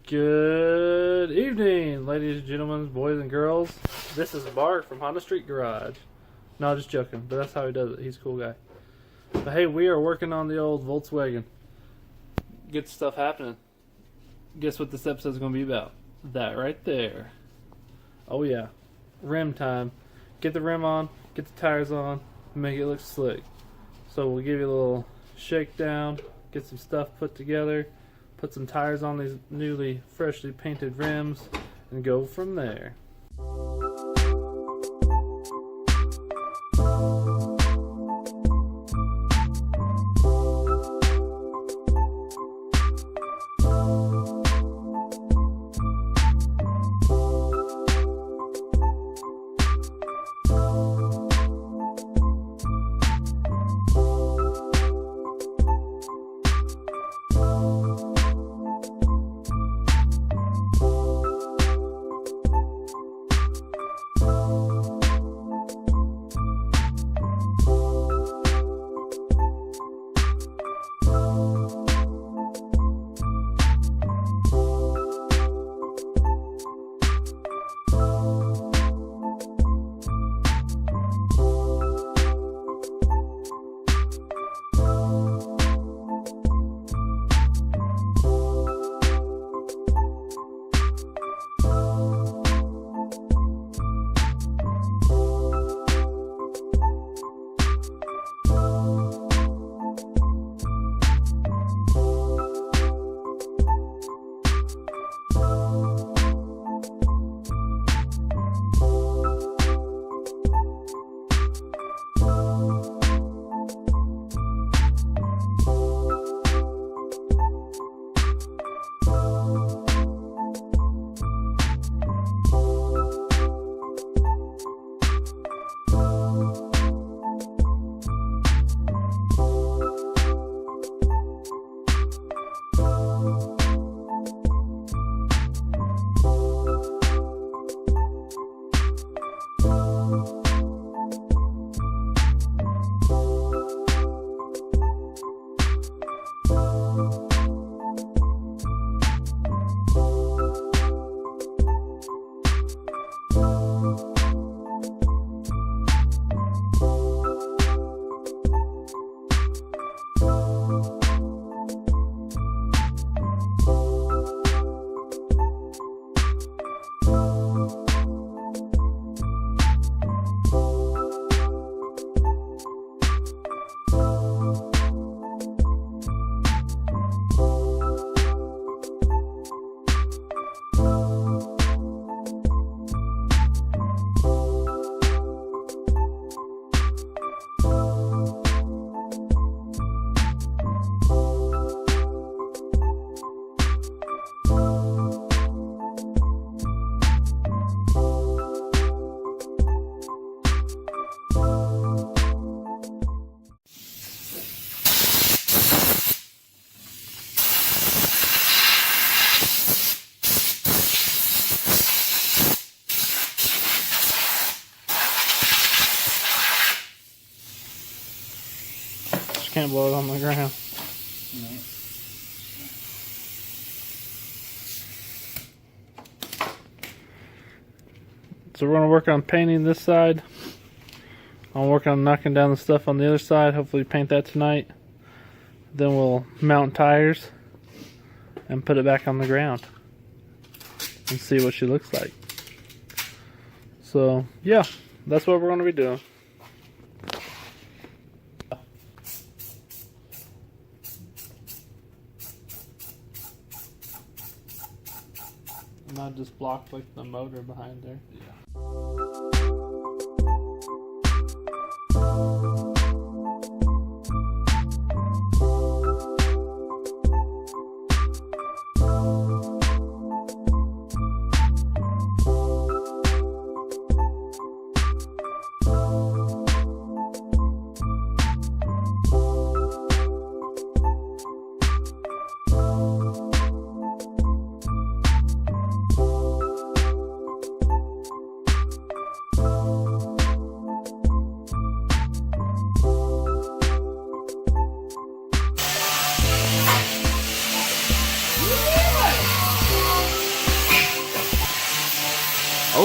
Good evening, ladies and gentlemen, boys and girls. This is Bart from Honda Street Garage. No, just joking, but that's how he does it. He's a cool guy. But hey, we are working on the old Volkswagen. Good stuff happening. Guess what this episode is going to be about? That right there. Oh yeah, rim time. Get the rim on, get the tires on, make it look slick. So we'll give you a little shakedown, get some stuff put together, put some tires on these newly, freshly painted rims, and go from there. Can't blow it on the ground. Right. So we're going to work on painting this side. I'll work on knocking down the stuff on the other side. Hopefully paint that tonight. Then we'll mount tires and put it back on the ground and see what she looks like. So yeah, that's what we're going to be doing. Not just blocked like the motor behind there. Yeah.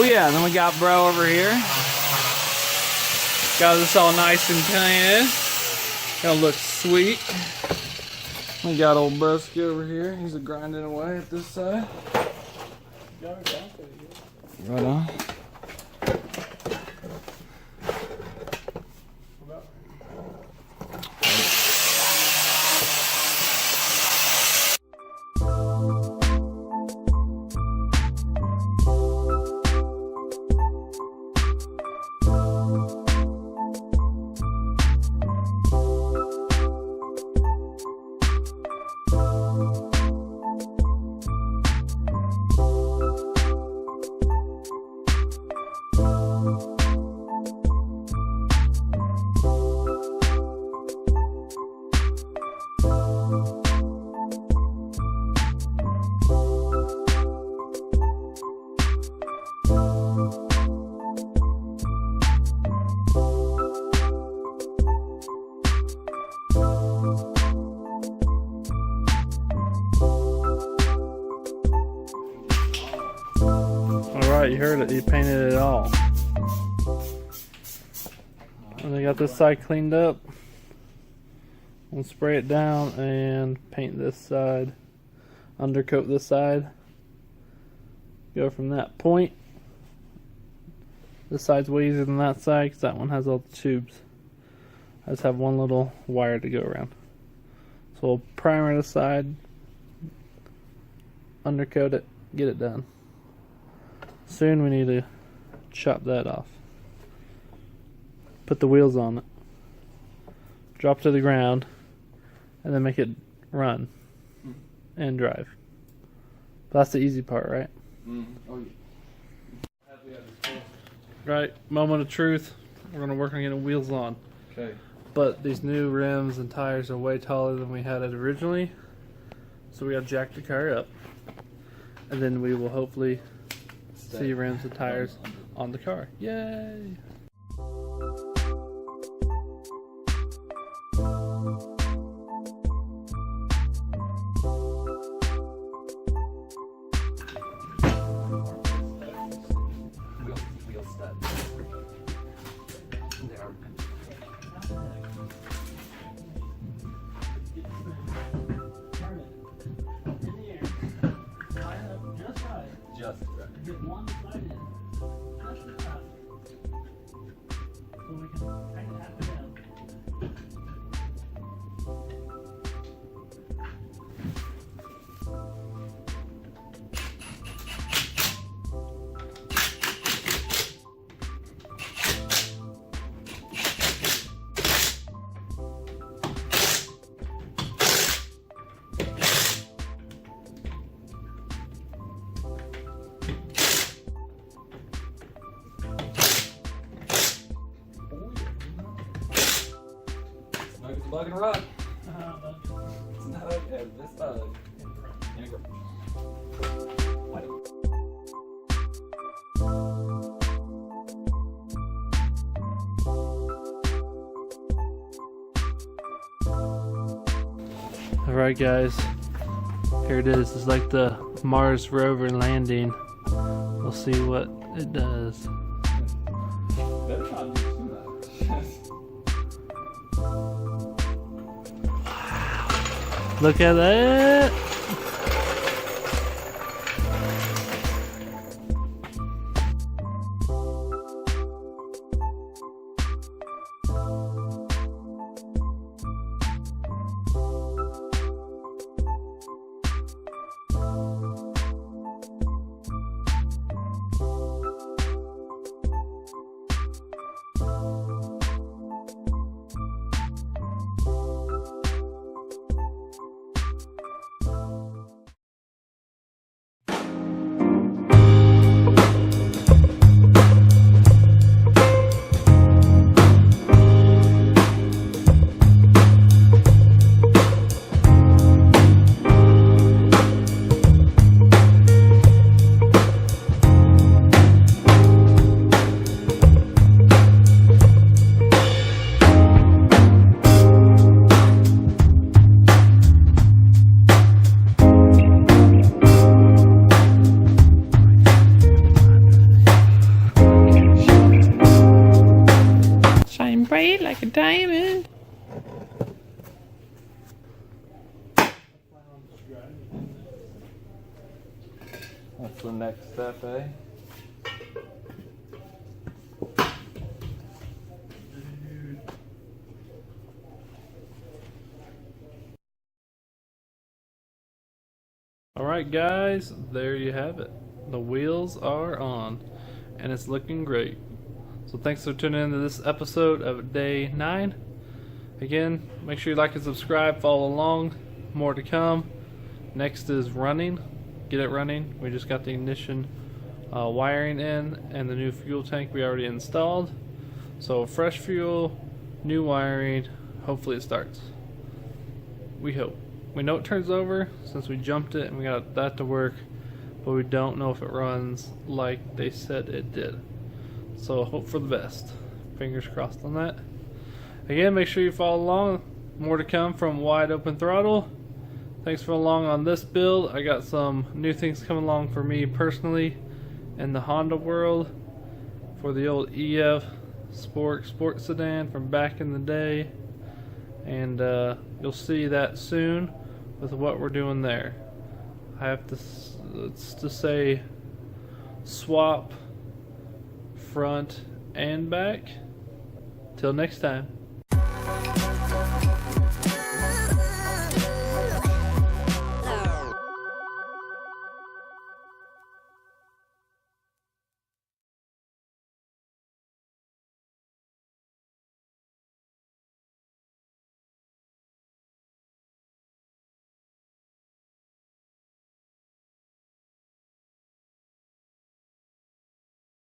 Oh yeah, and then we got bro over here. Got this all nice and clean. Gonna look sweet. We got old Brusky over here. He's grinding away at this side. Right on. You heard it, he painted it all. And they got this side cleaned up. We'll spray it down and paint this side. Undercoat this side. Go from that point. This side's way easier than that side because that one has all the tubes. I just have one little wire to go around. So we'll primer the side, undercoat it, get it done. Soon we need to chop that off. Put the wheels on it. Drop to the ground. And then make it run. And drive. That's the easy part, right? Oh, yeah. Right, moment of truth. We're going to work on getting wheels on. Okay. But these new rims and tires are way taller than we had it originally. So we got to jack the car up. And then we will hopefully see rims and tires on the car. Yay! Wheel stud. Just right. Get one side in. Just the top. So we can kind of tap it down. Bug and rug. It's not okay. This bug. In a garage. Alright guys, here it is. It's like the Mars rover landing. We'll see what it does. Better not do too much. Look at that! Diamond. That's the next step, eh? Alright guys, there you have it. The wheels are on and it's looking great. So thanks for tuning into this episode of day 9. Again, make sure you like and subscribe, follow along, more to come. Next is running, get it running. We just got the ignition wiring in and the new fuel tank we already installed. So fresh fuel, new wiring, hopefully it starts. We hope. We know it turns over since we jumped it and we got that to work, but we don't know if it runs like they said it did. So hope for the best. Fingers crossed on that. Again, make sure you follow along. More to come from Wide Open Throttle. Thanks for along on this build. I got some new things coming along for me personally in the Honda world for the old EF Sport sedan from back in the day. And you'll see that soon with what we're doing there. I have to say swap front and back. Till next time.